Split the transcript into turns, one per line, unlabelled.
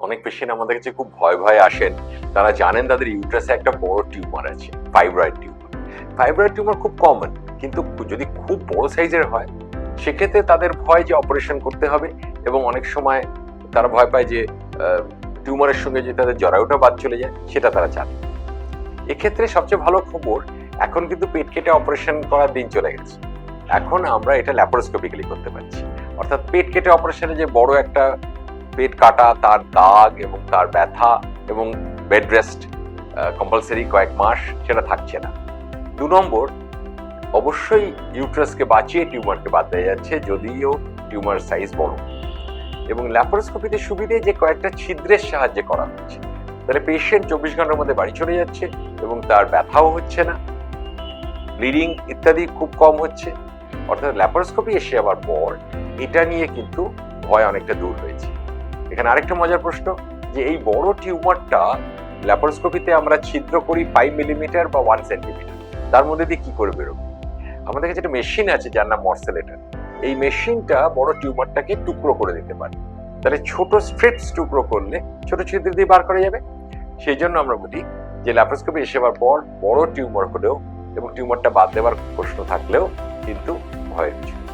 অনেক পেশেন্ট আমাদের কাছে খুব ভয় ভয়ে আসেন। তারা জানেন তাদের ইউট্রাসে একটা বড় টিউমার আছে, ফাইব্রয়েড টিউমার। ফাইব্রয়েড টিউমার খুব কমন, কিন্তু যদি খুব বড় সাইজের হয় সেক্ষেত্রে তাদের ভয় যে অপারেশন করতে হবে, এবং অনেক সময় তারা ভয় পায় যে টিউমারের সঙ্গে যে তাদের জরায়ুটা বাদ চলে যায়, সেটা তারা চান। এক্ষেত্রে সবচেয়ে ভালো খবর, এখন কিন্তু পেট কেটে অপারেশন করার দিন চলে গেছে। এখন আমরা এটা ল্যাপারোস্কোপিক্যালি করতে পারছি। অর্থাৎ পেট কেটে অপারেশনে যে বড় একটা পেট কাটা, তার দাগ এবং তার ব্যথা এবং বেড রেস্ট কম্পালসারি কয়েক মাস, সেটা থাকছে না। 2 নম্বর, অবশ্যই ইউট্রাসকে বাঁচিয়ে টিউমারকে বাদ দেওয়া যাচ্ছে, যদিও টিউমার সাইজ বড়। এবং ল্যাপারোস্কোপিতে সুবিধে যে কয়েকটা ছিদ্রের সাহায্যে করা হচ্ছে, তাহলে পেশেন্ট 24 ঘন্টার মধ্যে বাড়ি চলে যাচ্ছে এবং তার ব্যথাও হচ্ছে না, ব্লিডিং ইত্যাদি খুব কম হচ্ছে। অর্থাৎ ল্যাপারোস্কোপি এসে যাওয়ার পর এটা নিয়ে কিন্তু ভয় অনেকটা দূর হয়েছে। এখানে আরেকটা মজার প্রশ্ন, যে এই বড় টিউমারটা ল্যাপারোস্কোপিতে আমরা ছিদ্র করি 5 মিলিমিটার বা 1 সেন্টিমিটার, তার মধ্যে দিয়ে কি করে বেরোবে? আমাদের কাছে একটা মেশিন আছে যার নাম মর্সেলেটর। এই মেশিনটা বড় টিউমারটাকে টুকরো করে দিতে পারে। তাহলে ছোট স্ট্রিপস টুকরো করলে ছোট ছিদ্র দিয়ে বার করা যাবে। সেই জন্য আমরা বলি যে ল্যাপারোস্কোপি এসে যাওয়ার পর বড় টিউমার হলেও এবং টিউমারটা বাদ দেওয়ার প্রশ্ন থাকলেও কিন্তু ভয়ের কিছু নেই।